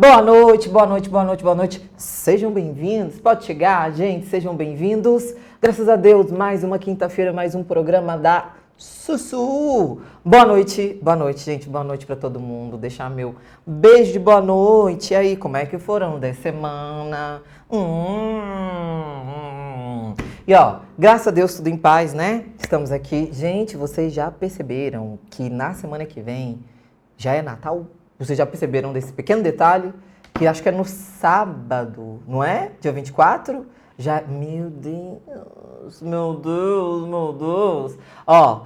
Boa noite, boa noite, boa noite, boa noite. Sejam bem-vindos. Pode chegar, gente, sejam bem-vindos. Graças a Deus, mais uma quinta-feira, mais um programa da Sussu. Boa noite, gente. Boa noite para todo mundo. Deixar meu beijo de boa noite. E aí, como é que foram da semana? E ó, graças a Deus, tudo em paz, né? Estamos aqui. Gente, vocês já perceberam que na semana que vem já é Natal? Vocês já perceberam desse pequeno detalhe? Que acho que é no sábado, não é? Dia 24? Já, meu Deus, meu Deus, meu Deus. Ó,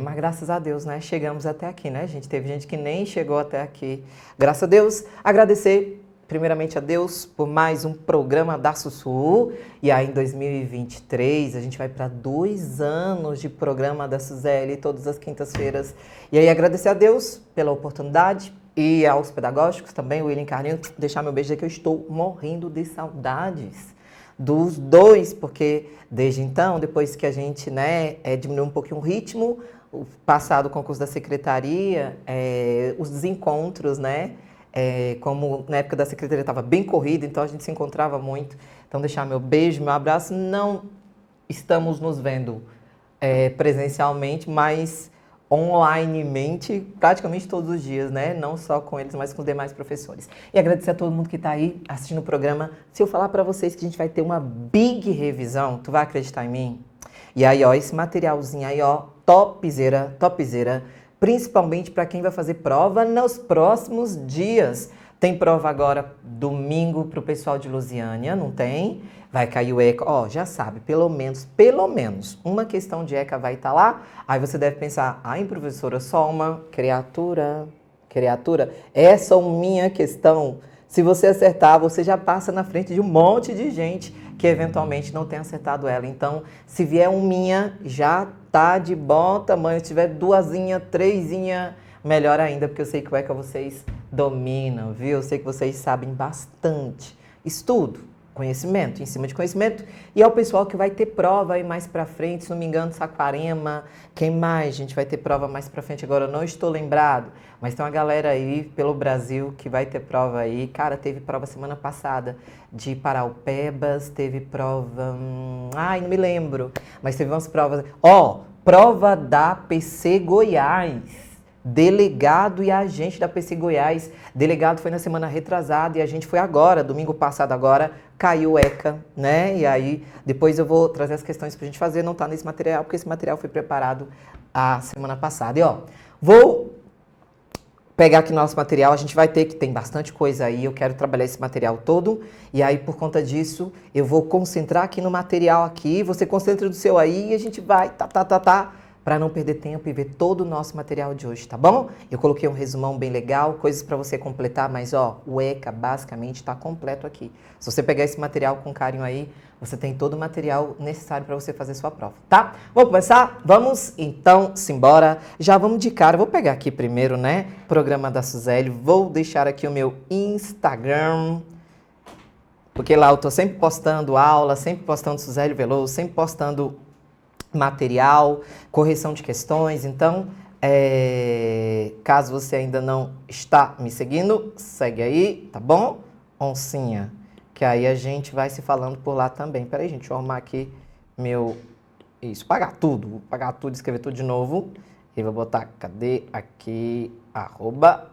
mas graças a Deus, né? Chegamos até aqui, né, gente? Teve gente que nem chegou até aqui. Graças a Deus, agradecer primeiramente a Deus por mais um programa da Sussu. E aí em 2023 a gente vai para 2 anos de programa da Suzeli todas as quintas-feiras. E aí agradecer a Deus pela oportunidade e aos pedagógicos também, o William Carlinhos, deixar meu beijo dizer que eu estou morrendo de saudades dos dois, porque desde então, depois que a gente, né, diminuiu um pouquinho o ritmo, o passado concurso da secretaria, os desencontros, né, como na época da secretaria estava bem corrida, então a gente se encontrava muito. Então deixar meu beijo, meu abraço. Não estamos nos vendo presencialmente, mas onlinemente, praticamente todos os dias, né? Não só com eles, mas com os demais professores. E agradecer a todo mundo que está aí assistindo o programa. Se eu falar para vocês que a gente vai ter uma big revisão, tu vai acreditar em mim? E aí, ó, esse materialzinho aí, ó, topzera, topzera, principalmente para quem vai fazer prova nos próximos dias. Tem prova agora domingo para o pessoal de Lusiânia, não tem? Vai cair o ECA, ó, já sabe, pelo menos, uma questão de ECA vai estar lá. Aí você deve pensar, ai, professora, só uma criatura, essa é minha questão. Se você acertar, você já passa na frente de um monte de gente que eventualmente não tem acertado ela. Então, se vier minha, já tá de bom tamanho. Se tiver 2, 3, melhor ainda, porque eu sei que o ECA vocês dominam, viu? Eu sei que vocês sabem bastante. Estudo, conhecimento, em cima de conhecimento. E é o pessoal que vai ter prova aí mais pra frente, se não me engano, Saquarema. Quem mais, gente, vai ter prova mais pra frente? Agora eu não estou lembrado, mas tem uma galera aí pelo Brasil que vai ter prova aí. Cara, teve prova semana passada de Paraupebas, teve prova... ai, não me lembro, mas teve umas provas... Ó, prova da PC Goiás. Delegado e agente da PC Goiás. Delegado foi na semana retrasada e a gente foi agora, domingo passado agora, caiu o ECA, né? E aí, depois eu vou trazer as questões pra gente fazer, não tá nesse material, porque esse material foi preparado a semana passada. E ó, vou pegar aqui nosso material, a gente vai ter que tem bastante coisa aí, eu quero trabalhar esse material todo, e aí por conta disso, eu vou concentrar aqui no material aqui, você concentra do seu aí e a gente vai, para não perder tempo e ver todo o nosso material de hoje, tá bom? Eu coloquei um resumão bem legal, coisas para você completar, mas ó, o ECA basicamente está completo aqui. Se você pegar esse material com carinho aí, você tem todo o material necessário para você fazer sua prova, tá? Vamos começar? Vamos então, simbora. Já vamos de cara, vou pegar aqui primeiro, né, programa da Suzeli, vou deixar aqui o meu Instagram, porque lá eu tô sempre postando aula, sempre postando Suzeli Veloso, sempre postando material, correção de questões. Então, caso você ainda não está me seguindo, segue aí, tá bom? Oncinha, que aí a gente vai se falando por lá também. Peraí, gente, deixa eu arrumar aqui meu... Isso, pagar tudo, escrever tudo de novo. E vou botar, cadê? Aqui,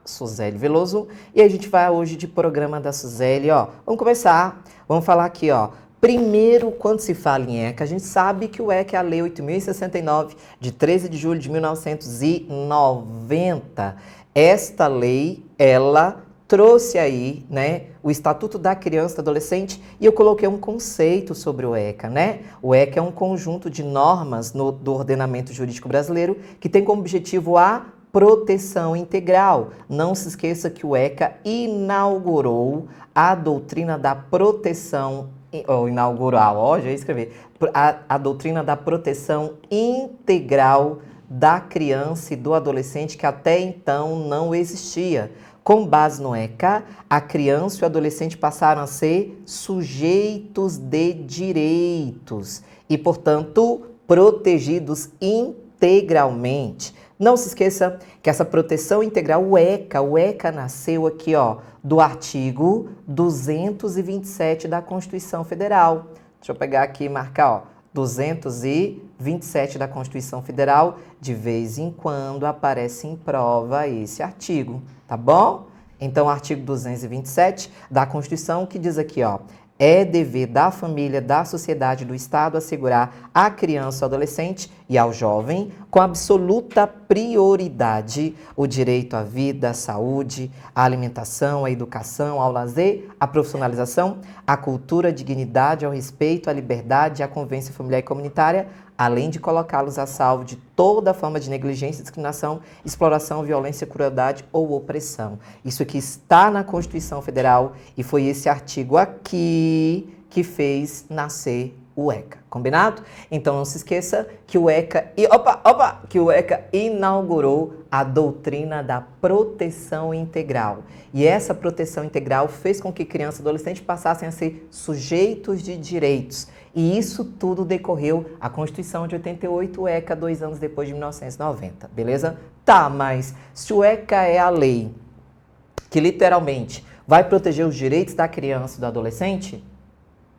@Suzeli Veloso. E a gente vai hoje de programa da Suzeli, ó. Vamos começar, vamos falar aqui, ó. Primeiro, quando se fala em ECA, a gente sabe que o ECA é a Lei 8.069, de 13 de julho de 1990. Esta lei, ela trouxe aí, né, o Estatuto da Criança e do Adolescente, e eu coloquei um conceito sobre o ECA, né? O ECA é um conjunto de normas do ordenamento jurídico brasileiro que tem como objetivo a proteção integral. Não se esqueça que o ECA inaugurou a doutrina da proteção já ia escrever, a doutrina da proteção integral da criança e do adolescente, que até então não existia. Com base no ECA, a criança e o adolescente passaram a ser sujeitos de direitos e, portanto, protegidos integralmente. Não se esqueça que essa proteção integral, o ECA nasceu aqui, ó, do artigo 227 da Constituição Federal. Deixa eu pegar aqui e marcar, ó, 227 da Constituição Federal. De vez em quando aparece em prova esse artigo, tá bom? Então, artigo 227 da Constituição, que diz aqui, ó, é dever da família, da sociedade, do Estado assegurar à criança, ao adolescente e ao jovem, com absoluta prioridade, o direito à vida, à saúde, à alimentação, à educação, ao lazer, à profissionalização, à cultura, à dignidade, ao respeito, à liberdade, à convivência familiar e comunitária, além de colocá-los a salvo de toda forma de negligência, discriminação, exploração, violência, crueldade ou opressão. Isso aqui está na Constituição Federal e foi esse artigo aqui que fez nascer o ECA. Combinado? Então não se esqueça que o ECA, que o ECA inaugurou a doutrina da proteção integral. E essa proteção integral fez com que crianças e adolescentes passassem a ser sujeitos de direitos. E isso tudo decorreu a Constituição de 88, o ECA 2 anos depois de 1990, beleza? Tá, mas se o ECA é a lei que literalmente vai proteger os direitos da criança e do adolescente,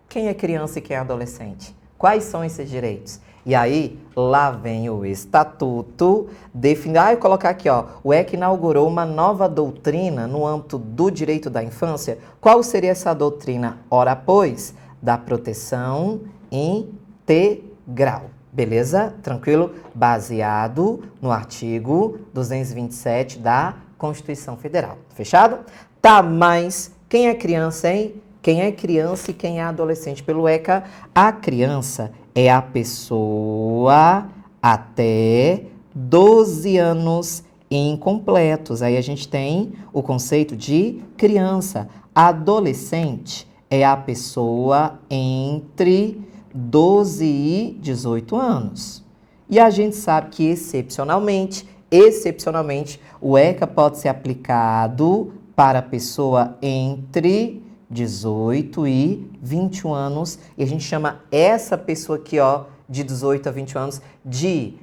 quem é criança e quem é adolescente? Quais são esses direitos? E aí, lá vem o estatuto definido. Eu colocar aqui, ó, o ECA inaugurou uma nova doutrina no âmbito do direito da infância. Qual seria essa doutrina? Ora, pois, da proteção integral. Beleza? Tranquilo? Baseado no artigo 227 da Constituição Federal. Fechado? Tá, mas quem é criança, hein? Quem é criança e quem é adolescente pelo ECA? A criança é a pessoa até 12 anos incompletos. Aí a gente tem o conceito de criança. Adolescente é a pessoa entre 12 e 18 anos. E a gente sabe que, excepcionalmente, o ECA pode ser aplicado para a pessoa entre 18 e 21 anos. E a gente chama essa pessoa aqui, ó, de 18 a 21 anos, de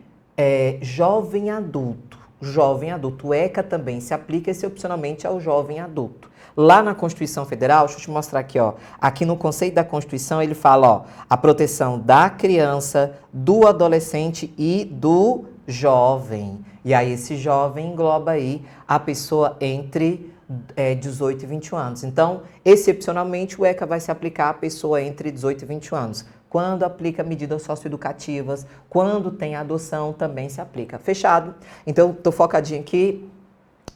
jovem adulto. Jovem adulto. O ECA também se aplica excepcionalmente ao jovem adulto. Lá na Constituição Federal, deixa eu te mostrar aqui, ó. Aqui no conceito da Constituição, ele fala, ó, a proteção da criança, do adolescente e do jovem. E aí esse jovem engloba aí a pessoa entre 18 e 21 anos. Então, excepcionalmente, o ECA vai se aplicar à pessoa entre 18 e 21 anos. Quando aplica medidas socioeducativas, quando tem adoção, também se aplica. Fechado? Então, tô focadinho aqui.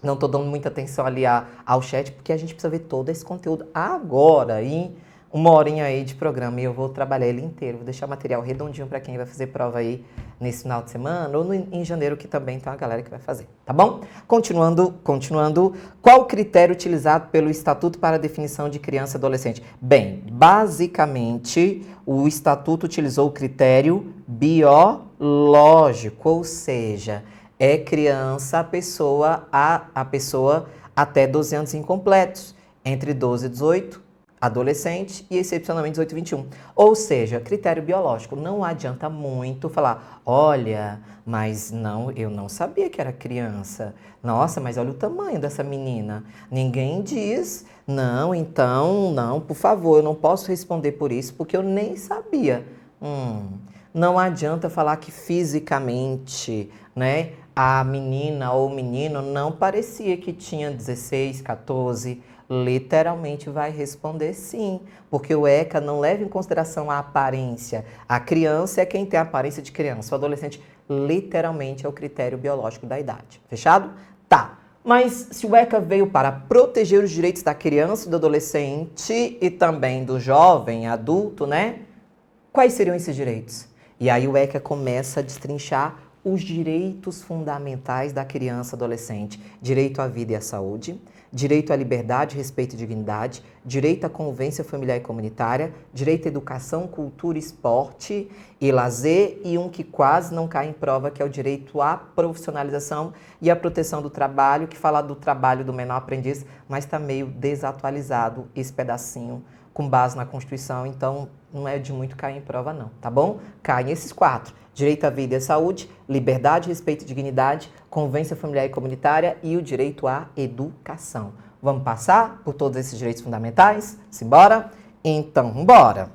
Não estou dando muita atenção ali ao chat, porque a gente precisa ver todo esse conteúdo agora, em uma horinha aí de programa. E eu vou trabalhar ele inteiro, vou deixar material redondinho para quem vai fazer prova aí nesse final de semana, ou em janeiro, que também tem uma galera que vai fazer, tá bom? Continuando, qual o critério utilizado pelo Estatuto para a definição de criança e adolescente? Bem, basicamente, o Estatuto utilizou o critério biológico, ou seja, é criança a pessoa até 12 anos incompletos, entre 12 e 18, adolescente e excepcionalmente 18 e 21. Ou seja, critério biológico. Não adianta muito falar, olha, mas não, eu não sabia que era criança. Nossa, mas olha o tamanho dessa menina. Ninguém diz, não, então, não, por favor, eu não posso responder por isso, porque eu nem sabia. Não adianta falar que fisicamente, né, a menina ou o menino não parecia que tinha 16, 14, literalmente vai responder sim, porque o ECA não leva em consideração a aparência. A criança é quem tem a aparência de criança, o adolescente literalmente é o critério biológico da idade. Fechado? Tá. Mas se o ECA veio para proteger os direitos da criança e do adolescente e também do jovem adulto, né? Quais seriam esses direitos? E aí o ECA começa a destrinchar os direitos fundamentais da criança e adolescente. Direito à vida e à saúde, direito à liberdade, respeito e dignidade, direito à convivência familiar e comunitária, direito à educação, cultura, esporte e lazer, e um que quase não cai em prova, que é o direito à profissionalização e à proteção do trabalho, que fala do trabalho do menor aprendiz, mas está meio desatualizado esse pedacinho com base na Constituição, então não é de muito cair em prova não, tá bom? Caem esses 4. Direito à vida e à saúde, liberdade, respeito e dignidade, convivência familiar e comunitária e o direito à educação. Vamos passar por todos esses direitos fundamentais? Simbora? Então, bora!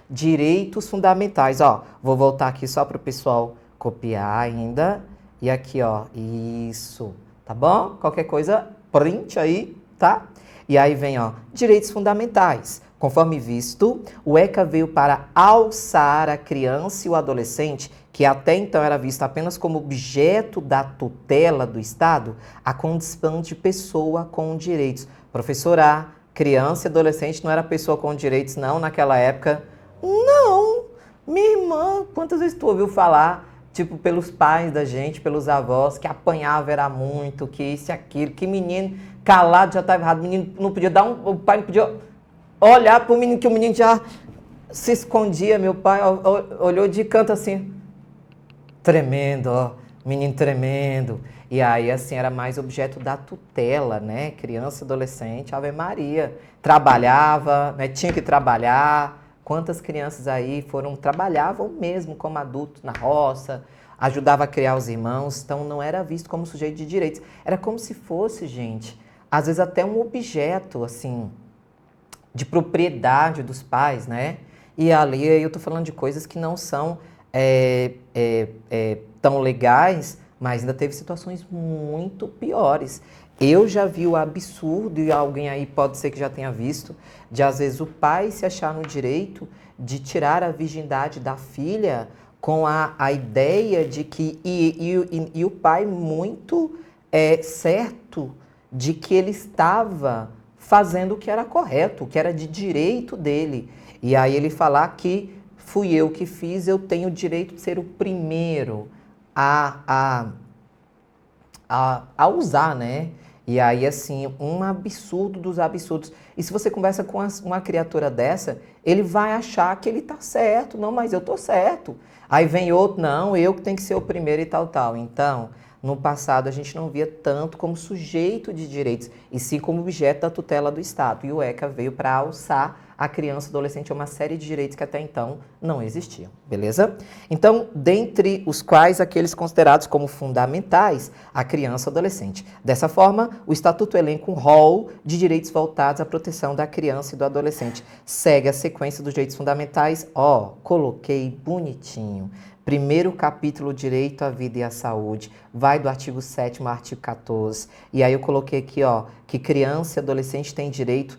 Direitos fundamentais, ó, vou voltar aqui só para o pessoal copiar ainda, e aqui, ó, isso, tá bom? Qualquer coisa, print aí, tá? E aí vem, ó, direitos fundamentais. Conforme visto, o ECA veio para alçar a criança e o adolescente, que até então era visto apenas como objeto da tutela do Estado, a condição de pessoa com direitos. Professora, criança e adolescente não era pessoa com direitos, não, naquela época. Não! Minha irmã, quantas vezes tu ouviu falar, tipo, pelos pais da gente, pelos avós, que apanhava era muito, que isso e aquilo, que menino calado já estava errado, o menino não podia dar o pai não podia olhar para o menino, que o menino já se escondia. Meu pai olhou de canto assim, tremendo, ó, menino tremendo. E aí, assim, era mais objeto da tutela, né? Criança, adolescente, Ave Maria. Trabalhava, né? Tinha que trabalhar. Quantas crianças aí trabalhavam mesmo como adultos na roça, ajudava a criar os irmãos, então não era visto como sujeito de direitos. Era como se fosse, gente, às vezes até um objeto, assim, de propriedade dos pais, né? E ali eu tô falando de coisas que não são tão legais, mas ainda teve situações muito piores. Eu já vi o absurdo, e alguém aí pode ser que já tenha visto, de às vezes o pai se achar no direito de tirar a virgindade da filha com a ideia de que... E o pai muito certo de que ele estava fazendo o que era correto, o que era de direito dele. E aí ele falar que fui eu que fiz, eu tenho o direito de ser o primeiro a usar, né? E aí, assim, um absurdo dos absurdos. E se você conversa com uma criatura dessa, ele vai achar que ele tá certo. Não, mas eu tô certo. Aí vem outro, não, eu que tenho que ser o primeiro e tal, tal. Então, no passado, a gente não via tanto como sujeito de direitos, e sim como objeto da tutela do Estado. E o ECA veio para alçar a criança e adolescente a uma série de direitos que até então não existiam, beleza? Então, dentre os quais aqueles considerados como fundamentais, a criança e adolescente. Dessa forma, o Estatuto elenca um rol de direitos voltados à proteção da criança e do adolescente. Segue a sequência dos direitos fundamentais, ó, coloquei bonitinho. Primeiro capítulo, direito à vida e à saúde, vai do artigo 7º ao artigo 14. E aí eu coloquei aqui, ó, que criança e adolescente têm direito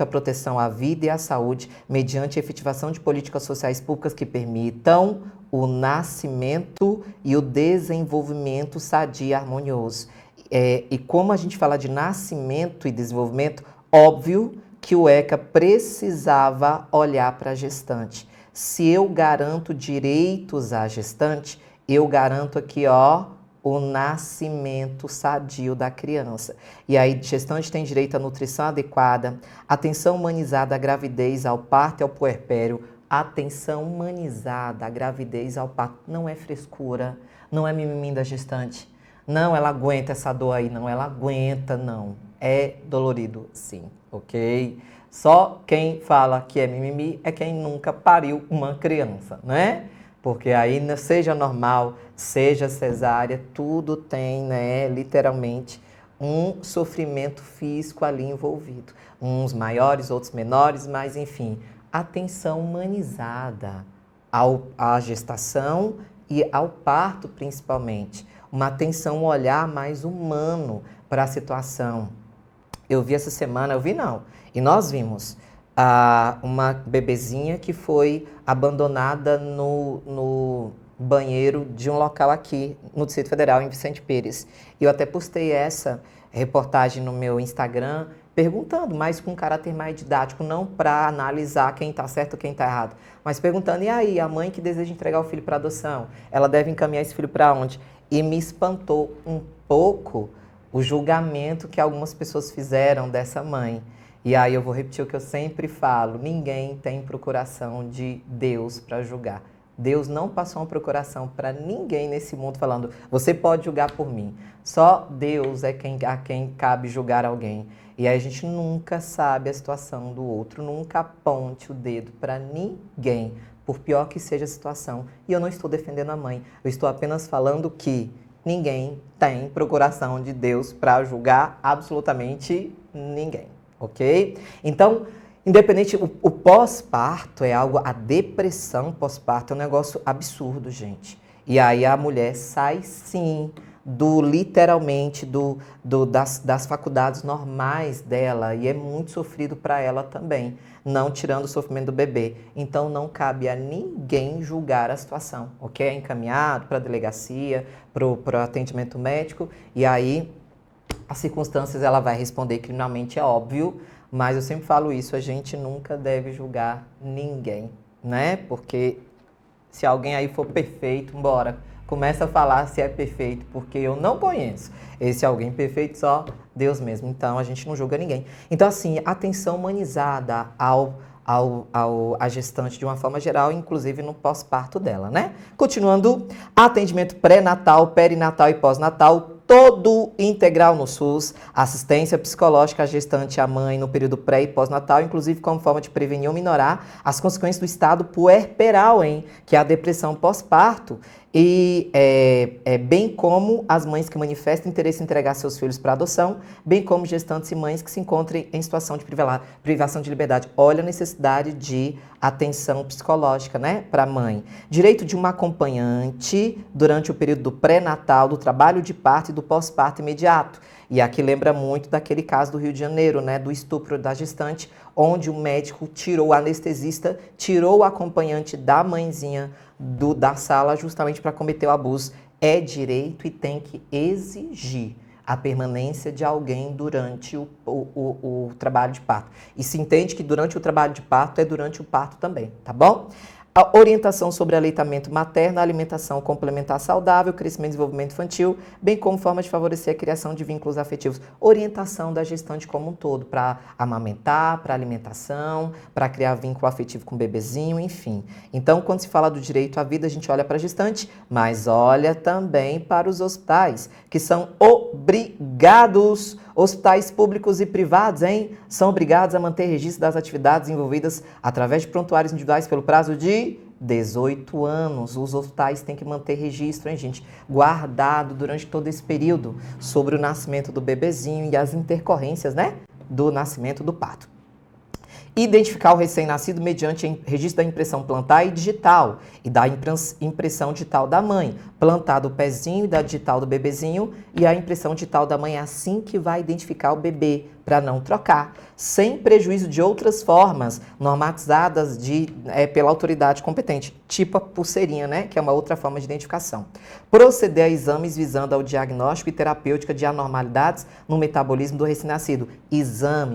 à proteção à vida e à saúde mediante a efetivação de políticas sociais públicas que permitam o nascimento e o desenvolvimento sadio e harmonioso. E como a gente fala de nascimento e desenvolvimento, óbvio que o ECA precisava olhar para a gestante. Se eu garanto direitos à gestante, eu garanto aqui, ó, o nascimento sadio da criança. E aí, gestante tem direito à nutrição adequada, atenção humanizada à gravidez, ao parto e ao puerpério. Atenção humanizada à gravidez, ao parto. Não é frescura, não é mimimi da gestante. Não, ela aguenta essa dor aí, não, ela aguenta, não. É dolorido, sim, ok? Só quem fala que é mimimi é quem nunca pariu uma criança, né? Porque aí, seja normal, seja cesárea, tudo tem, né, literalmente, um sofrimento físico ali envolvido. Uns maiores, outros menores, mas enfim, atenção humanizada à gestação e ao parto, principalmente. Uma atenção, um olhar mais humano para a situação. Eu vi essa semana, e nós vimos uma bebezinha que foi abandonada no banheiro de um local aqui no Distrito Federal, em Vicente Pires. Eu até postei essa reportagem no meu Instagram, perguntando, mas com caráter mais didático, não para analisar quem está certo ou quem está errado, mas perguntando, e aí, a mãe que deseja entregar o filho para adoção, ela deve encaminhar esse filho para onde? E me espantou um pouco o julgamento que algumas pessoas fizeram dessa mãe. E aí eu vou repetir o que eu sempre falo, ninguém tem procuração de Deus para julgar. Deus não passou uma procuração para ninguém nesse mundo falando, você pode julgar por mim. Só Deus é a quem cabe julgar alguém. E aí a gente nunca sabe a situação do outro, nunca aponte o dedo para ninguém, por pior que seja a situação. E eu não estou defendendo a mãe, eu estou apenas falando que ninguém tem procuração de Deus para julgar absolutamente ninguém, ok? Então, independente, o pós-parto é algo, a depressão pós-parto é um negócio absurdo, gente. E aí a mulher sai sim literalmente das faculdades normais dela e é muito sofrido para ela também, não tirando o sofrimento do bebê. Então não cabe a ninguém julgar a situação, ok? É encaminhado para a delegacia, para o atendimento médico e aí as circunstâncias ela vai responder criminalmente, é óbvio, mas eu sempre falo isso, a gente nunca deve julgar ninguém, né? Porque se alguém aí for perfeito, bora, começa a falar se é perfeito, porque eu não conheço esse alguém perfeito, só Deus mesmo. Então, a gente não julga ninguém. Então, assim, atenção humanizada à gestante de uma forma geral, inclusive no pós-parto dela, né? Continuando, atendimento pré-natal, perinatal e pós-natal, todo integral no SUS, assistência psicológica à gestante e à mãe no período pré e pós-natal, inclusive como forma de prevenir ou minorar as consequências do estado puerperal, que é a depressão pós-parto, e bem como as mães que manifestam interesse em entregar seus filhos para adoção, bem como gestantes e mães que se encontrem em situação de privação de liberdade. Olha a necessidade de atenção psicológica, né, para a mãe. Direito de uma acompanhante durante o período do pré-natal, do trabalho de parto e do pós-parto imediato. E aqui lembra muito daquele caso do Rio de Janeiro, né, do estupro da gestante, onde o médico o anestesista tirou o acompanhante da mãezinha da sala justamente para cometer o abuso. É direito e tem que exigir a permanência de alguém durante o trabalho de parto. E se entende que durante o trabalho de parto é durante o parto também, tá bom? A orientação sobre aleitamento materno, alimentação complementar saudável, crescimento e desenvolvimento infantil, bem como formas de favorecer a criação de vínculos afetivos. Orientação da gestante como um todo, para amamentar, para alimentação, para criar vínculo afetivo com o bebezinho, enfim. Então, quando se fala do direito à vida, a gente olha para a gestante, mas olha também para os hospitais, que são obrigados, hospitais públicos e privados, são obrigados a manter registro das atividades envolvidas através de prontuários individuais pelo prazo de 18 anos. Os hospitais têm que manter registro, gente, guardado durante todo esse período sobre o nascimento do bebezinho e as intercorrências, né, do nascimento do parto. Identificar o recém-nascido mediante registro da impressão plantar e digital e da impressão digital da mãe. Plantar do pezinho e da digital do bebezinho e a impressão digital da mãe é assim que vai identificar o bebê, para não trocar, sem prejuízo de outras formas normatizadas pela autoridade competente, tipo a pulseirinha, né, que é uma outra forma de identificação. Proceder a exames visando ao diagnóstico e terapêutica de anormalidades no metabolismo do recém-nascido.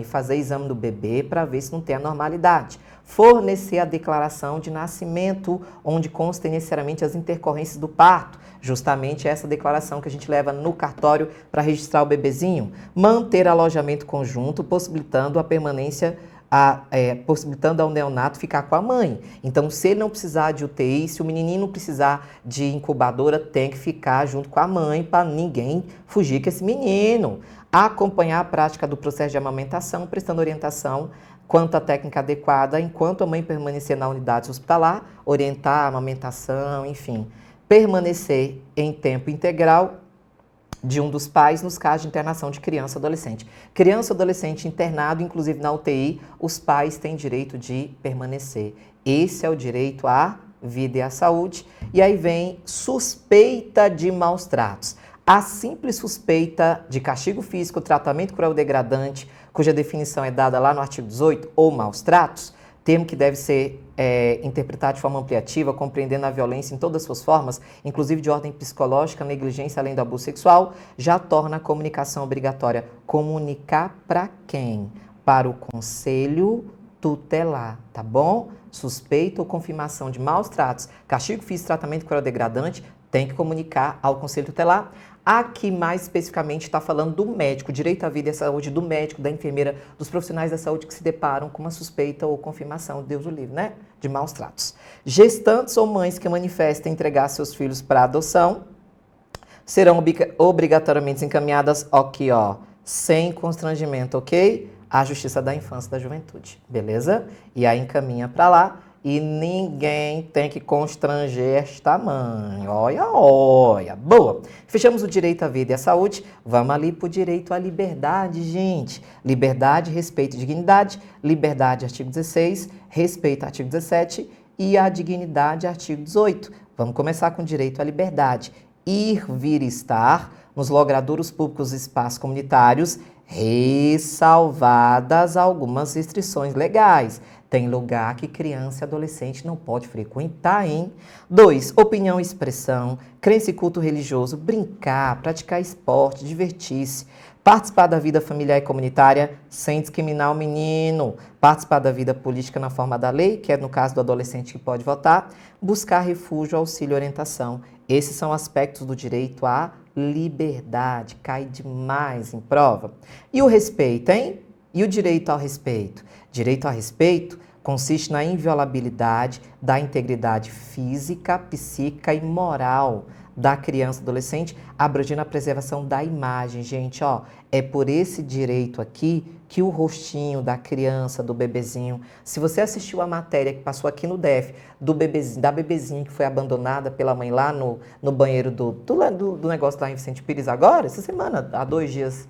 Fazer exame do bebê para ver se não tem anormalidade. Fornecer a declaração de nascimento, onde constem necessariamente as intercorrências do parto, justamente essa declaração que a gente leva no cartório para registrar o bebezinho. Manter alojamento conjunto, possibilitando a permanência, possibilitando ao neonato ficar com a mãe. Então, se ele não precisar de UTI, se o menininho não precisar de incubadora, tem que ficar junto com a mãe para ninguém fugir com esse menino. Acompanhar a prática do processo de amamentação, prestando orientação quanto à técnica adequada, enquanto a mãe permanecer na unidade hospitalar, orientar a amamentação, enfim. Permanecer em tempo integral de um dos pais nos casos de internação de criança ou adolescente. Criança ou adolescente internado, inclusive na UTI, os pais têm direito de permanecer. Esse é o direito à vida e à saúde. E aí vem suspeita de maus tratos. A simples suspeita de castigo físico, tratamento cruel degradante, cuja definição é dada lá no artigo 18, ou maus tratos, termo que deve ser interpretado de forma ampliativa, compreendendo a violência em todas as suas formas, inclusive de ordem psicológica, negligência além do abuso sexual, já torna a comunicação obrigatória. Comunicar para quem? Para o conselho tutelar, tá bom? Suspeita ou confirmação de maus tratos, castigo físico, tratamento cruel degradante, tem que comunicar ao conselho tutelar. Aqui, mais especificamente, está falando do médico, direito à vida e à saúde do médico, da enfermeira, dos profissionais da saúde que se deparam com uma suspeita ou confirmação, Deus o livre, né, de maus tratos. Gestantes ou mães que manifestem entregar seus filhos para adoção serão obrigatoriamente encaminhadas aqui, sem constrangimento, ok? À Justiça da Infância e da Juventude, beleza? E aí encaminha para lá e ninguém tem que constranger esta mãe. Olha, olha, boa. Fechamos o direito à vida e à saúde, vamos ali para o direito à liberdade, gente. Liberdade, respeito e dignidade. Liberdade, artigo 16, respeito, artigo 17 e a dignidade, artigo 18. Vamos começar com o direito à liberdade. Ir, vir e estar nos logradouros públicos e espaços comunitários, ressalvadas algumas restrições legais. Tem lugar que criança e adolescente não pode frequentar, hein? 2. Opinião e expressão, crença e culto religioso, brincar, praticar esporte, divertir-se, participar da vida familiar e comunitária sem discriminar o menino, participar da vida política na forma da lei, que é no caso do adolescente que pode votar, buscar refúgio, auxílio e orientação. Esses são aspectos do direito à liberdade. Cai demais em prova. E o respeito, hein? E o direito ao respeito? Direito ao respeito consiste na inviolabilidade da integridade física, psíquica e moral da criança e adolescente, abrangendo a preservação da imagem. Gente, ó, é por esse direito aqui que o rostinho da criança, do bebezinho, se você assistiu a matéria que passou aqui no DF, do bebezinho, da bebezinha que foi abandonada pela mãe lá no banheiro do negócio lá em Vicente Pires agora, essa semana, há 2 dias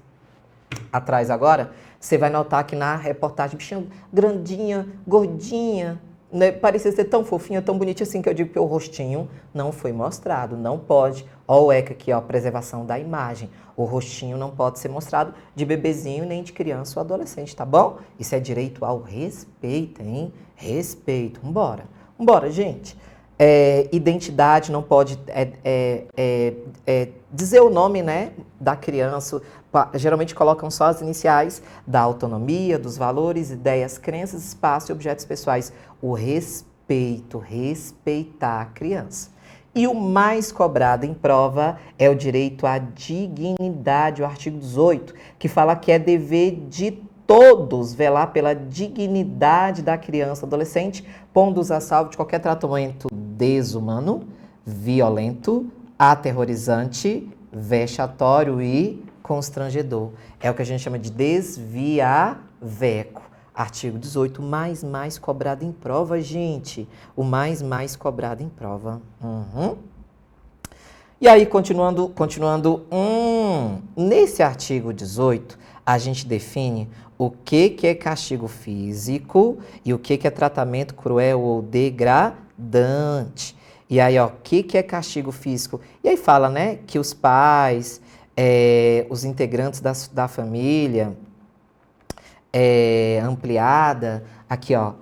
atrás agora, você vai notar que na reportagem, bichinha grandinha, gordinha, né, parecia ser tão fofinha, tão bonitinha assim, que eu digo que o rostinho não foi mostrado, não pode. Ó o ECA aqui, ó, preservação da imagem. O rostinho não pode ser mostrado de bebezinho, nem de criança ou adolescente, tá bom? Isso é direito ao respeito, hein? Respeito. Vambora. Vambora, gente. Identidade não pode dizer o nome, né, da criança. Geralmente colocam só as iniciais da autonomia, dos valores, ideias, crenças, espaço e objetos pessoais. O respeito, respeitar a criança. E o mais cobrado em prova é o direito à dignidade, o artigo 18, que fala que é dever de todos velar pela dignidade da criança e adolescente, pondo-os a salvo de qualquer tratamento desumano, violento, aterrorizante, vexatório e constrangedor. É o que a gente chama de desviaveco. Artigo 18, mais cobrado em prova, gente. O mais cobrado em prova. E aí, continuando, nesse artigo 18, a gente define o que é castigo físico e o que é tratamento cruel ou degradante. E aí, ó, o que é castigo físico? E aí fala, né, que os pais, os integrantes da família ampliada, aqui, ó,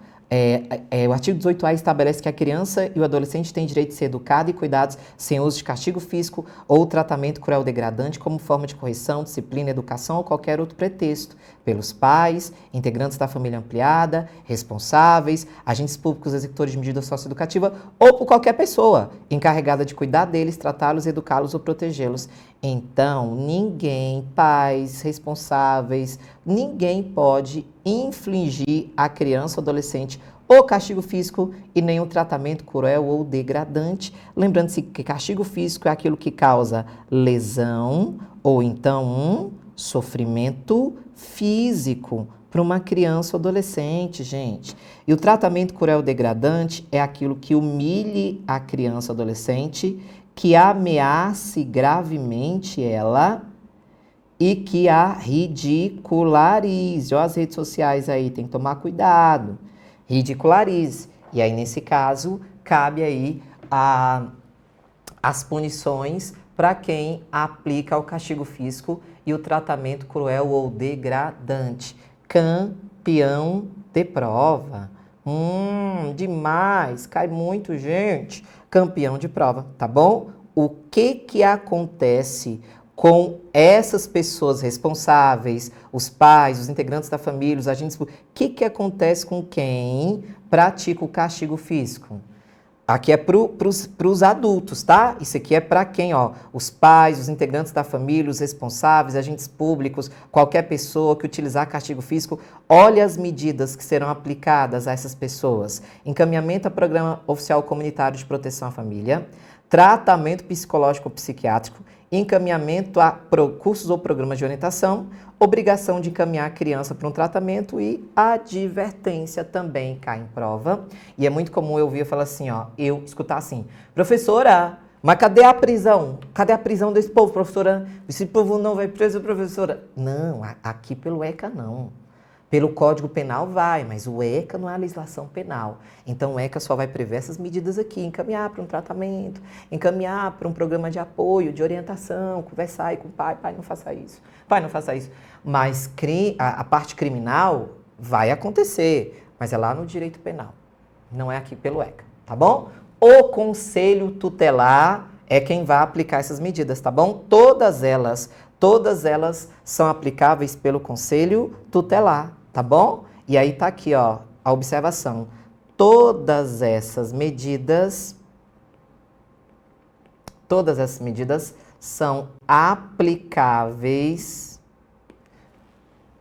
o artigo 18A estabelece que a criança e o adolescente têm direito de ser educado e cuidados sem uso de castigo físico ou tratamento cruel ou degradante como forma de correção, disciplina, educação ou qualquer outro pretexto, pelos pais, integrantes da família ampliada, responsáveis, agentes públicos executores de medida socioeducativa ou por qualquer pessoa encarregada de cuidar deles, tratá-los, educá-los ou protegê-los. Então, ninguém, pais, responsáveis, ninguém pode infligir à criança ou adolescente o castigo físico e nem o tratamento cruel ou degradante. Lembrando-se que castigo físico é aquilo que causa lesão ou então sofrimento físico para uma criança ou adolescente, gente. E o tratamento cruel ou degradante é aquilo que humilhe a criança ou adolescente, que ameace gravemente ela e que a ridicularize. Ó, as redes sociais aí, tem que tomar cuidado. Ridicularize. E aí, nesse caso, cabe aí as punições para quem aplica o castigo físico e o tratamento cruel ou degradante. Campeão de prova. Demais. Cai muito, gente. Campeão de prova, tá bom? O que acontece com essas pessoas responsáveis, os pais, os integrantes da família, os agentes... O que acontece com quem pratica o castigo físico? Aqui é para os adultos, tá? Isso aqui é para quem, ó? Os pais, os integrantes da família, os responsáveis, agentes públicos, qualquer pessoa que utilizar castigo físico, olhe as medidas que serão aplicadas a essas pessoas. Encaminhamento a Programa Oficial Comunitário de Proteção à Família, tratamento psicológico ou psiquiátrico, encaminhamento a cursos ou programas de orientação, obrigação de encaminhar a criança para um tratamento e advertência também cai em prova. E é muito comum eu ouvir falar assim, ó, eu escutar assim, professora, mas cadê a prisão? Cadê a prisão desse povo, professora? Esse povo não vai preso, professora. Não, aqui pelo ECA não. Pelo Código Penal vai, mas o ECA não é a legislação penal. Então o ECA só vai prever essas medidas aqui, encaminhar para um tratamento, encaminhar para um programa de apoio, de orientação, conversar aí com o pai, pai não faça isso, pai não faça isso. Mas a parte criminal vai acontecer, mas é lá no direito penal, não é aqui pelo ECA, tá bom? O Conselho Tutelar é quem vai aplicar essas medidas, tá bom? Todas elas são aplicáveis pelo Conselho Tutelar, tá bom? E aí tá aqui, ó, a observação. Todas essas medidas são aplicáveis.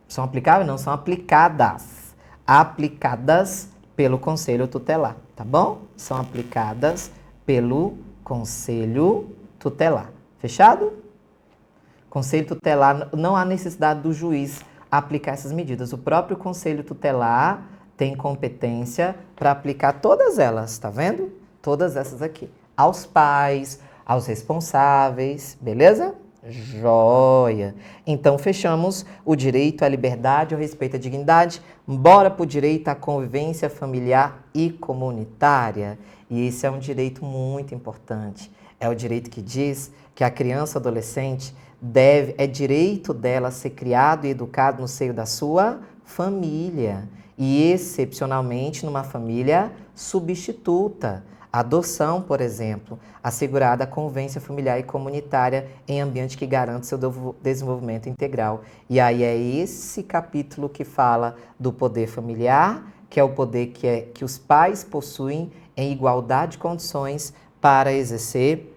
São aplicáveis? Não, são aplicadas. Aplicadas pelo Conselho Tutelar, tá bom? São aplicadas pelo Conselho Tutelar. Fechado? Conselho Tutelar, não há necessidade do juiz aplicar essas medidas. O próprio Conselho Tutelar tem competência para aplicar todas elas, tá vendo? Todas essas aqui. Aos pais, aos responsáveis, beleza? Joia! Então, fechamos o direito à liberdade, ao respeito à dignidade. Bora pro direito à convivência familiar e comunitária. E esse é um direito muito importante. É o direito que diz que a criança ou adolescente é direito dela ser criado e educado no seio da sua família. E, excepcionalmente, numa família substituta. Adoção, por exemplo, assegurada a convivência familiar e comunitária em ambiente que garante seu desenvolvimento integral. E aí é esse capítulo que fala do poder familiar, que é o poder que os pais possuem em igualdade de condições para exercer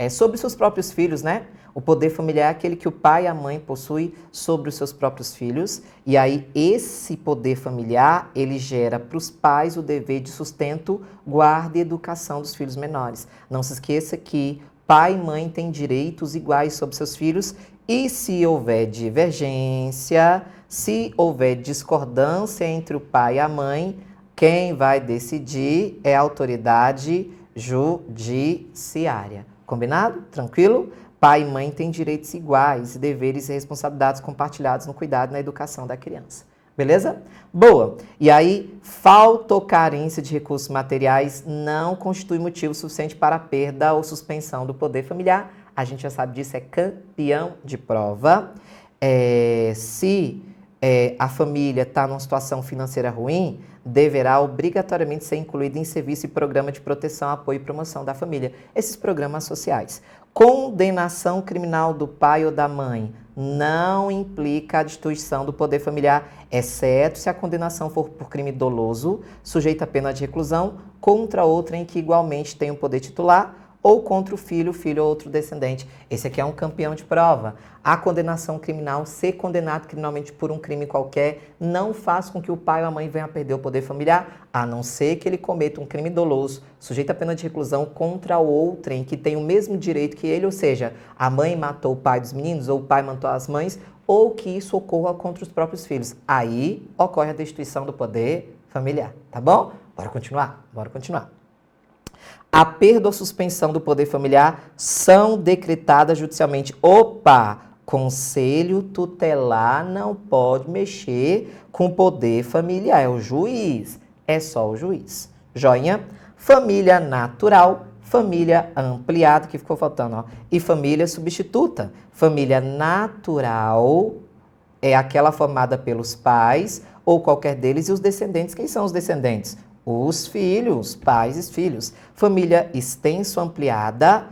sobre seus próprios filhos, né? O poder familiar é aquele que o pai e a mãe possuem sobre os seus próprios filhos. E aí, esse poder familiar, ele gera para os pais o dever de sustento, guarda e educação dos filhos menores. Não se esqueça que pai e mãe têm direitos iguais sobre seus filhos e se houver divergência, se houver discordância entre o pai e a mãe, quem vai decidir é a autoridade judiciária. Combinado? Tranquilo? Pai e mãe têm direitos iguais, deveres e responsabilidades compartilhados no cuidado e na educação da criança. Beleza? Boa. E aí, falta ou carência de recursos materiais não constitui motivo suficiente para a perda ou suspensão do poder familiar. A gente já sabe disso, é campeão de prova. Se a família está numa situação financeira ruim, deverá obrigatoriamente ser incluída em serviço e programa de proteção, apoio e promoção da família. Esses programas sociais. Condenação criminal do pai ou da mãe não implica a destituição do poder familiar, exceto se a condenação for por crime doloso, sujeito a pena de reclusão, contra outra em que igualmente tem o poder titular, ou contra o filho ou outro descendente. Esse aqui é um campeão de prova. A condenação criminal, ser condenado criminalmente por um crime qualquer, não faz com que o pai ou a mãe venha a perder o poder familiar, a não ser que ele cometa um crime doloso, sujeito a pena de reclusão contra outrem que tem o mesmo direito que ele, ou seja, a mãe matou o pai dos meninos, ou o pai matou as mães, ou que isso ocorra contra os próprios filhos. Aí ocorre a destituição do poder familiar, tá bom? Bora continuar? Bora continuar. A perda ou suspensão do poder familiar são decretadas judicialmente. Opa! Conselho Tutelar não pode mexer com o poder familiar. É o juiz. É só o juiz. Joinha? Família natural, família ampliada, que ficou faltando, ó, e família substituta. Família natural é aquela formada pelos pais ou qualquer deles e os descendentes. Quem são os descendentes? Os filhos, pais e filhos. Família extenso ampliada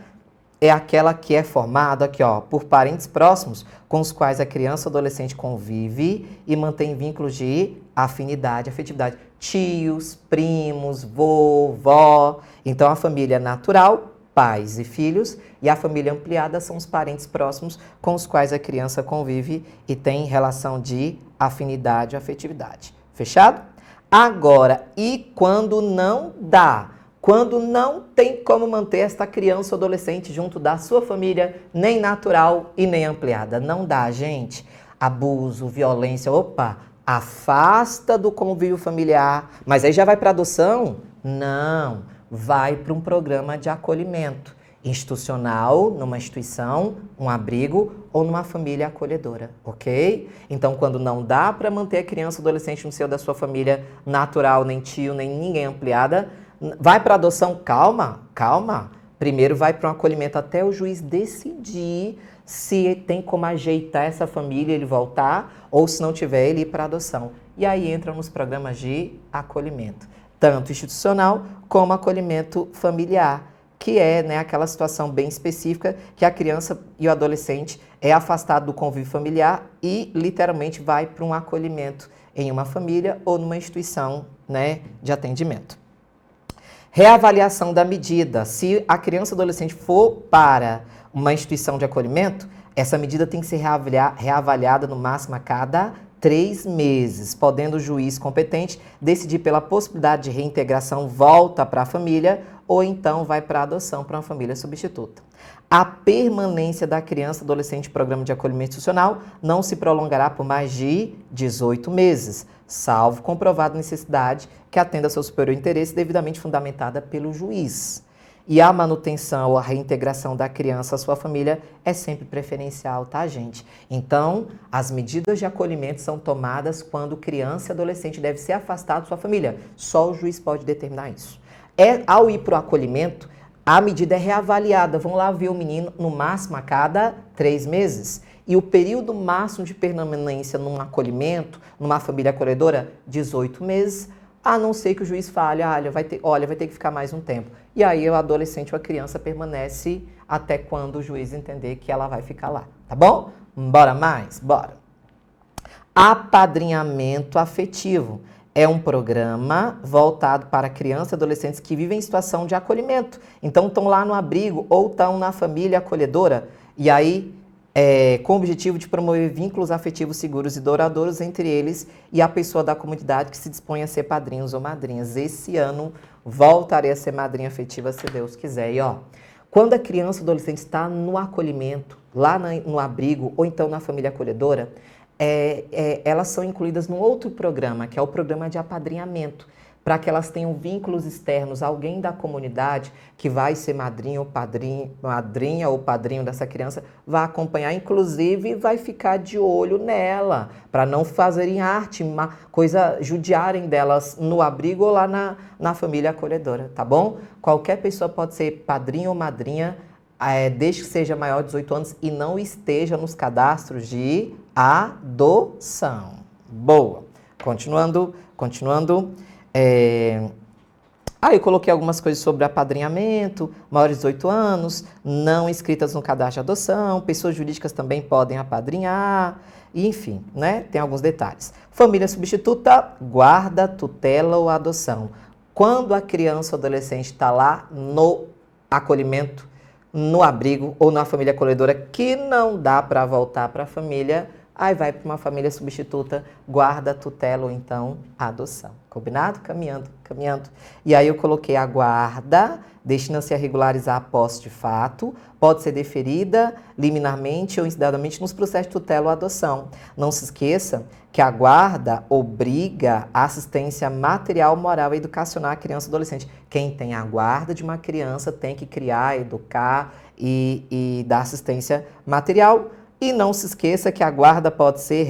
é aquela que é formada aqui, ó, por parentes próximos com os quais a criança ou adolescente convive e mantém vínculos de afinidade, afetividade. Tios, primos, vovó. Então, a família natural, pais e filhos, e a família ampliada são os parentes próximos com os quais a criança convive e tem relação de afinidade e afetividade. Fechado? Agora, e quando não dá? Quando não tem como manter esta criança ou adolescente junto da sua família, nem natural e nem ampliada. Não dá, gente. Abuso, violência, opa, afasta do convívio familiar. Mas aí já vai para adoção? Não, vai para um programa de acolhimento institucional, numa instituição, um abrigo ou numa família acolhedora, ok? Então, quando não dá para manter a criança ou adolescente no seio da sua família natural, nem tio, nem ninguém ampliada, vai para adoção, calma, calma. Primeiro vai para um acolhimento até o juiz decidir se tem como ajeitar essa família, ele voltar, ou se não tiver, ele ir para adoção. E aí entra nos programas de acolhimento, tanto institucional como acolhimento familiar, que é, né, aquela situação bem específica que a criança e o adolescente é afastado do convívio familiar e literalmente vai para um acolhimento em uma família ou numa instituição, né, de atendimento. Reavaliação da medida. Se a criança ou adolescente for para uma instituição de acolhimento, essa medida tem que ser reavaliada no máximo a cada 3 meses, podendo o juiz competente decidir pela possibilidade de reintegração, volta para a família ou então vai para a adoção para uma família substituta. A permanência da criança ou adolescente em programa de acolhimento institucional não se prolongará por mais de 18 meses, salvo comprovada necessidade que atenda ao seu superior interesse devidamente fundamentada pelo juiz. E a manutenção ou a reintegração da criança à sua família é sempre preferencial, tá, gente? Então, as medidas de acolhimento são tomadas quando criança e adolescente deve ser afastado da sua família. Só o juiz pode determinar isso. Ao ir para o acolhimento, a medida é reavaliada. Vão lá ver o menino no máximo a cada 3 meses. E o período máximo de permanência num acolhimento, numa família acolhedora, 18 meses, a não ser que o juiz fale, vai ter que ficar mais um tempo. E aí o adolescente ou a criança permanece até quando o juiz entender que ela vai ficar lá, tá bom? Bora mais? Bora! Apadrinhamento afetivo. É um programa voltado para crianças e adolescentes que vivem em situação de acolhimento. Então estão lá no abrigo ou estão na família acolhedora. E aí, com o objetivo de promover vínculos afetivos seguros e duradouros entre eles e a pessoa da comunidade que se dispõe a ser padrinhos ou madrinhas. Esse ano voltarei a ser madrinha afetiva, se Deus quiser. E ó, quando a criança ou adolescente está no acolhimento, lá no abrigo ou então na família acolhedora, elas são incluídas num outro programa, que é o programa de apadrinhamento, para que elas tenham vínculos externos, alguém da comunidade que vai ser madrinha ou padrinho dessa criança, vai acompanhar, inclusive vai ficar de olho nela, para não fazerem arte, judiarem delas no abrigo ou lá na família acolhedora, tá bom? Qualquer pessoa pode ser padrinho ou madrinha, desde que seja maior de 18 anos e não esteja nos cadastros de adoção. Boa. Continuando. Eu coloquei algumas coisas sobre apadrinhamento, maiores de 18 anos, não inscritas no cadastro de adoção, pessoas jurídicas também podem apadrinhar, enfim, né? Tem alguns detalhes. Família substituta, guarda, tutela ou adoção. Quando a criança ou adolescente está lá no acolhimento, no abrigo ou na família acolhedora, que não dá para voltar para a família, aí vai para uma família substituta, guarda, tutela ou então adoção. Combinado? Caminhando. E aí eu coloquei a guarda, destina-se a regularizar a posse de fato, pode ser deferida liminarmente ou incidentalmente nos processos de tutela ou adoção. Não se esqueça que a guarda obriga a assistência material, moral e educacional à criança e adolescente. Quem tem a guarda de uma criança tem que criar, educar e dar assistência material. E não se esqueça que a guarda pode ser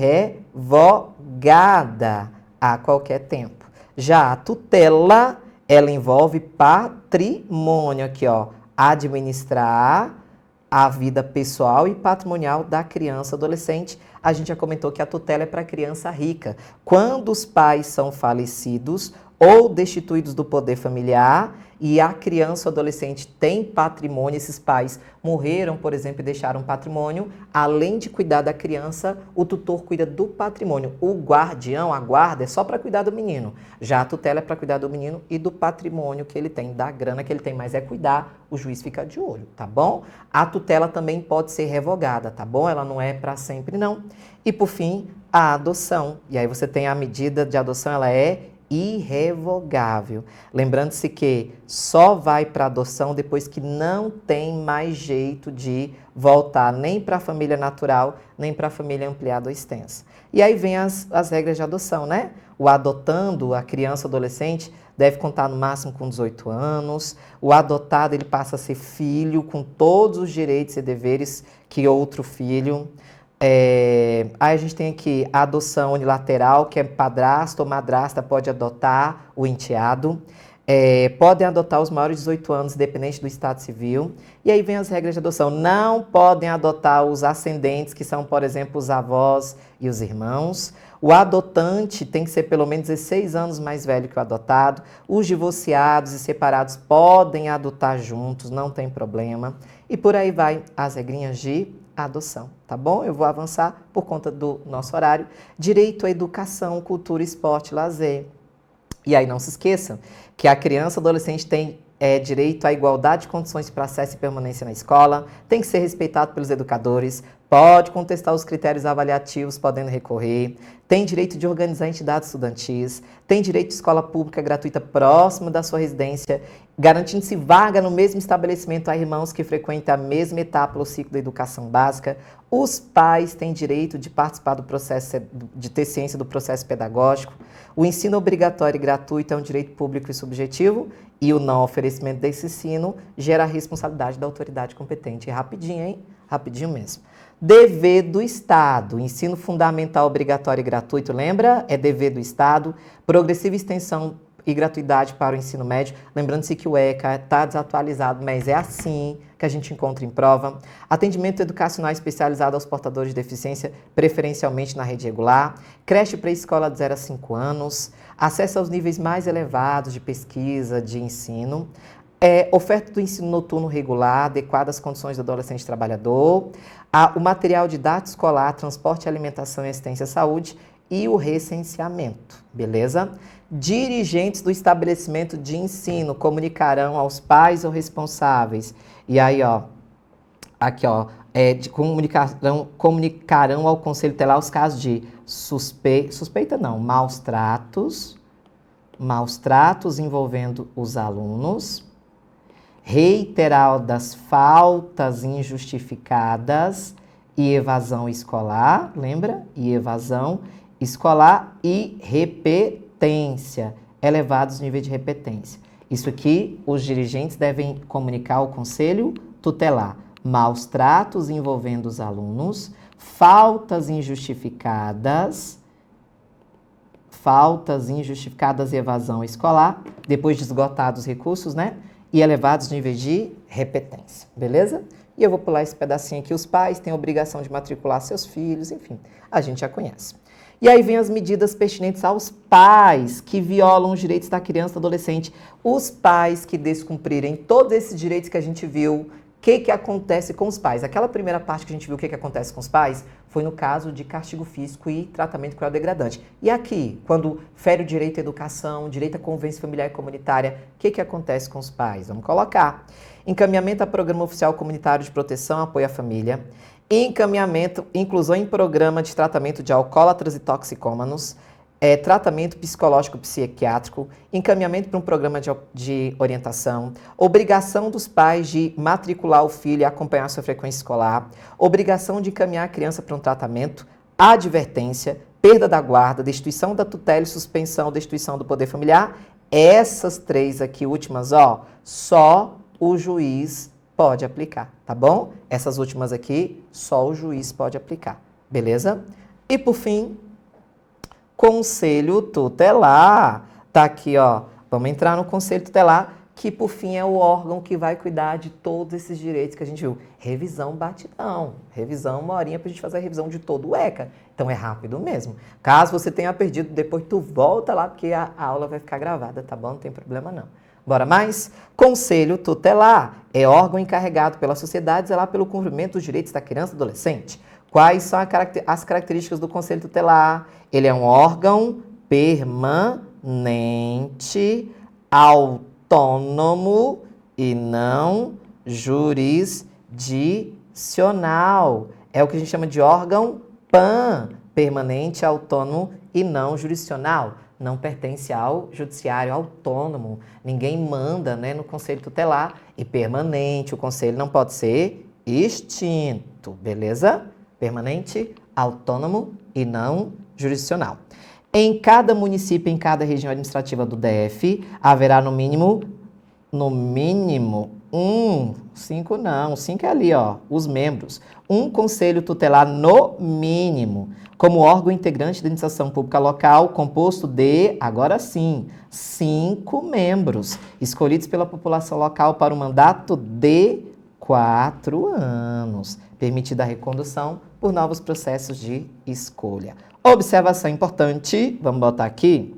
revogada a qualquer tempo. Já a tutela, ela envolve patrimônio, aqui ó, administrar a vida pessoal e patrimonial da criança adolescente. A gente já comentou que a tutela é para criança rica. Quando os pais são falecidos ou destituídos do poder familiar e a criança ou adolescente tem patrimônio, esses pais morreram, por exemplo, e deixaram patrimônio, além de cuidar da criança, o tutor cuida do patrimônio. O guardião, a guarda, é só para cuidar do menino. Já a tutela é para cuidar do menino e do patrimônio que ele tem, da grana que ele tem, mas é cuidar, o juiz fica de olho, tá bom? A tutela também pode ser revogada, tá bom? Ela não é para sempre, não. E por fim, a adoção. E aí você tem a medida de adoção, ela é irrevogável. Lembrando-se que só vai para adoção depois que não tem mais jeito de voltar nem para a família natural, nem para a família ampliada ou extensa. E aí vem as regras de adoção, né? O adotando, a criança ou adolescente, deve contar no máximo com 18 anos. O adotado, ele passa a ser filho com todos os direitos e deveres que outro filho. Aí a gente tem aqui a adoção unilateral, que é padrasto ou madrasta pode adotar o enteado. Podem adotar os maiores de 18 anos, independente do estado civil. E aí vem as regras de adoção. Não podem adotar os ascendentes, que são, por exemplo, os avós e os irmãos. O adotante tem que ser pelo menos 16 anos mais velho que o adotado. Os divorciados e separados podem adotar juntos, não tem problema. E por aí vai as regrinhas de adoção, tá bom? Eu vou avançar por conta do nosso horário. Direito à educação, cultura, esporte, lazer. E aí não se esqueçam que a criança e adolescente tem direito à igualdade de condições para acesso e permanência na escola, tem que ser respeitado pelos educadores, pode contestar os critérios avaliativos, podendo recorrer, tem direito de organizar entidades estudantis, tem direito de escola pública gratuita próximo da sua residência, garantindo-se vaga no mesmo estabelecimento a irmãos que frequentam a mesma etapa ou ciclo da educação básica. Os pais têm direito de participar do processo, de ter ciência do processo pedagógico. O ensino obrigatório e gratuito é um direito público e subjetivo e o não oferecimento desse ensino gera a responsabilidade da autoridade competente. E rapidinho, hein? Rapidinho mesmo. Dever do Estado. Ensino fundamental obrigatório e gratuito, lembra? É dever do Estado. Progressiva extensão e gratuidade para o ensino médio. Lembrando-se que o ECA está desatualizado, mas é assim que a gente encontra em prova. Atendimento educacional especializado aos portadores de deficiência, preferencialmente na rede regular. Creche pré-escola de 0 a 5 anos. Acesso aos níveis mais elevados de pesquisa, de ensino. Oferta do ensino noturno regular, adequada às condições do adolescente trabalhador. O material didático escolar, transporte, alimentação e assistência à saúde. E o recenseamento, beleza? Dirigentes do estabelecimento de ensino comunicarão aos pais ou responsáveis. E aí, ó, aqui, ó, comunicarão ao Conselho Tutelar os casos de maus tratos envolvendo os alunos, reiteral das faltas injustificadas e evasão escolar, lembra? E evasão escolar e repetência, elevados níveis de repetência. Isso aqui, os dirigentes devem comunicar ao Conselho Tutelar. Maus tratos envolvendo os alunos, faltas injustificadas e evasão escolar, depois de esgotados os recursos, né? E elevados níveis de repetência, beleza? E eu vou pular esse pedacinho aqui. Os pais têm a obrigação de matricular seus filhos, enfim, a gente já conhece. E aí vem as medidas pertinentes aos pais que violam os direitos da criança e do adolescente. Os pais que descumprirem todos esses direitos que a gente viu, o que acontece com os pais? Aquela primeira parte que a gente viu o que acontece com os pais foi no caso de castigo físico e tratamento cruel degradante. E aqui, quando fere o direito à educação, direito à convivência familiar e comunitária, o que acontece com os pais? Vamos colocar. Encaminhamento a programa oficial comunitário de proteção e apoio à família. Encaminhamento, inclusão em programa de tratamento de alcoólatras e toxicômanos. Tratamento psicológico psiquiátrico, encaminhamento para um programa de orientação, obrigação dos pais de matricular o filho e acompanhar sua frequência escolar, obrigação de encaminhar a criança para um tratamento, advertência, perda da guarda, destituição da tutela e suspensão, destituição do poder familiar. Essas três aqui últimas, ó, só o juiz pode aplicar, tá bom? Essas últimas aqui, só o juiz pode aplicar, beleza? E por fim, Conselho Tutelar. Tá aqui, ó. Vamos entrar no Conselho Tutelar, que por fim é o órgão que vai cuidar de todos esses direitos que a gente viu. Revisão batidão. Revisão, uma horinha pra gente fazer a revisão de todo o ECA. Então é rápido mesmo. Caso você tenha perdido, depois tu volta lá, porque a aula vai ficar gravada, tá bom? Não tem problema não. Bora mais? Conselho Tutelar é órgão encarregado pela sociedade zelar pelo cumprimento dos direitos da criança e do adolescente. Quais são as características do Conselho Tutelar? Ele é um órgão permanente, autônomo e não jurisdicional. É o que a gente chama de órgão PAN, permanente, autônomo e não jurisdicional. Não pertence ao judiciário autônomo. Ninguém manda, né, no conselho tutelar. E permanente, o conselho não pode ser extinto, beleza? Permanente, autônomo e não jurisdicional. Em cada município, em cada região administrativa do DF, haverá no mínimo 5 não, 5 é ali, ó, os membros. Um conselho tutelar no mínimo, como órgão integrante da administração pública local, composto de, agora sim, 5 membros, escolhidos pela população local para um mandato de 4 anos, permitida a recondução por novos processos de escolha. Observação importante, vamos botar aqui,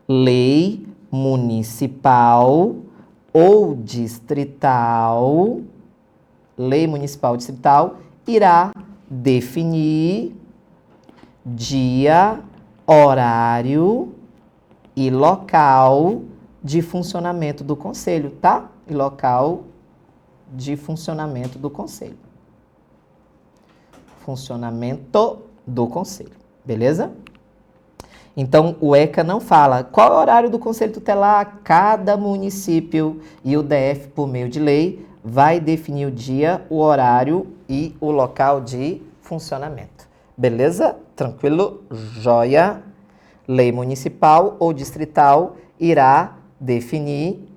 lei municipal ou distrital, lei municipal distrital, irá definir dia, horário e local de funcionamento do conselho, tá? E local de funcionamento do conselho. Funcionamento do conselho, beleza? Então, o ECA não fala qual é o horário do conselho tutelar. Cada município e o DF, por meio de lei, vai definir o dia, o horário e o local de funcionamento. Beleza? Tranquilo? Joia? Lei municipal ou distrital irá definir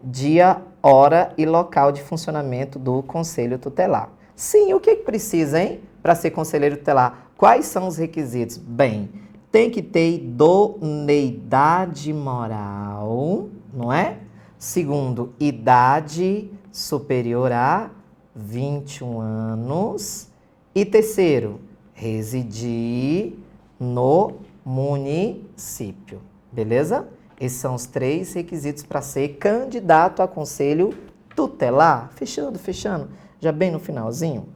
dia, hora e local de funcionamento do conselho tutelar. Sim, o que precisa, hein? Para ser conselheiro tutelar, quais são os requisitos? Bem, tem que ter idoneidade moral, não é? Segundo, idade superior a 21 anos. E terceiro, residir no município. Beleza? Esses são os 3 requisitos para ser candidato a conselho tutelar. Fechando. Já bem no finalzinho.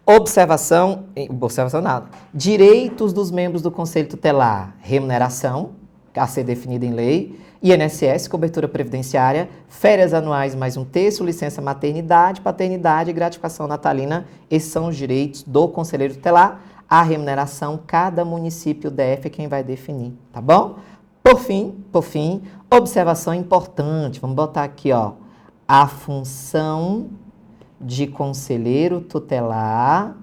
Observação nada. Direitos dos membros do Conselho Tutelar. Remuneração, a ser definida em lei. INSS, cobertura previdenciária. Férias anuais mais 1/3, licença maternidade, paternidade e gratificação natalina. Esses são os direitos do conselheiro tutelar. A remuneração, cada município DF é quem vai definir, tá bom? Por fim, observação importante. Vamos botar aqui, ó. A função de conselheiro tutelar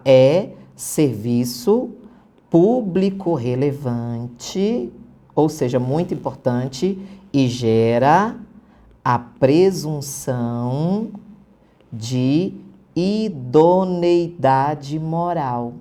é serviço público relevante, ou seja, muito importante, e gera a presunção de idoneidade moral.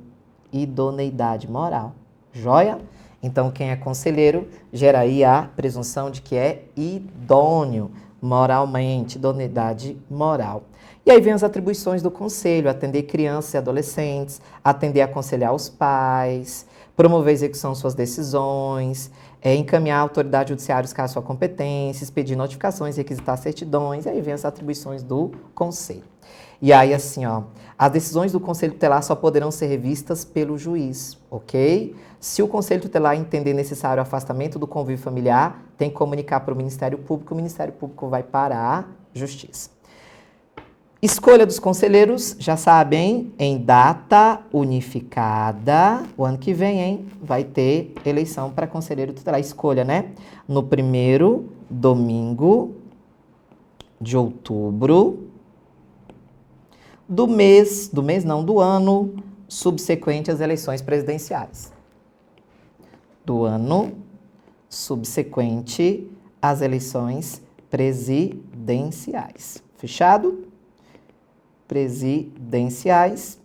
Joia? Então, quem é conselheiro gera aí a presunção de que é idôneo moralmente, idoneidade moral. E aí vem as atribuições do conselho: atender crianças e adolescentes, atender e aconselhar os pais, promover a execução de suas decisões, encaminhar a autoridade judiciária os casos de sua competência, expedir notificações, requisitar certidões. E aí vem as atribuições do conselho. E aí, assim, ó, as decisões do conselho tutelar só poderão ser revistas pelo juiz, ok? Se o conselho tutelar entender necessário o afastamento do convívio familiar, tem que comunicar para o Ministério Público vai para a Justiça. Escolha dos conselheiros, já sabem, em data unificada. O ano que vem, hein, vai ter eleição para conselheiro tutelar. Escolha, né? No primeiro domingo de outubro do ano subsequente às eleições presidenciais. Do ano subsequente às eleições presidenciais. Fechado? Presidenciais.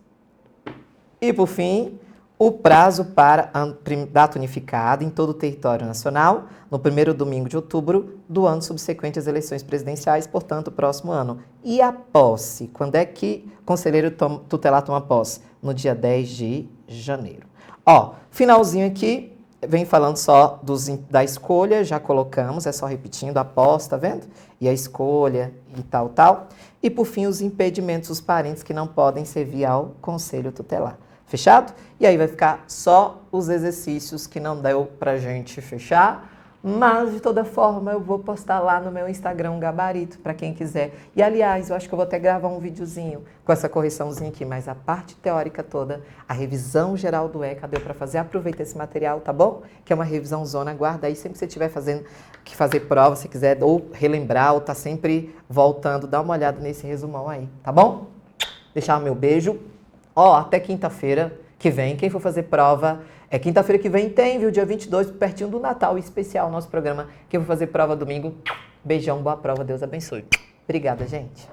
E, por fim, o prazo para a data unificada em todo o território nacional, no primeiro domingo de outubro do ano subsequente às eleições presidenciais, portanto, o próximo ano. E a posse? Quando é que o conselheiro tutelar toma posse? No dia 10 de janeiro. Ó, finalzinho aqui, vem falando só da escolha, já colocamos, é só repetindo a posse, tá vendo? E a escolha e tal. E, por fim, os impedimentos, os parentes que não podem servir ao conselho tutelar. Fechado? E aí vai ficar só os exercícios que não deu pra gente fechar. Mas, de toda forma, eu vou postar lá no meu Instagram um gabarito para quem quiser. E, aliás, eu acho que eu vou até gravar um videozinho com essa correçãozinha aqui, mas a parte teórica toda, a revisão geral do ECA, deu para fazer. Aproveita esse material, tá bom? Que é uma revisão zona, guarda aí. Sempre que você estiver fazendo, que fazer prova, se quiser, ou relembrar, ou tá sempre voltando, dá uma olhada nesse resumão aí, tá bom? Deixar o meu beijo. Ó, até quinta-feira que vem, quem for fazer prova... quinta-feira que vem tem, viu? Dia 22, pertinho do Natal, especial, nosso programa. Quem for fazer prova domingo, beijão, boa prova, Deus abençoe. Obrigada, gente.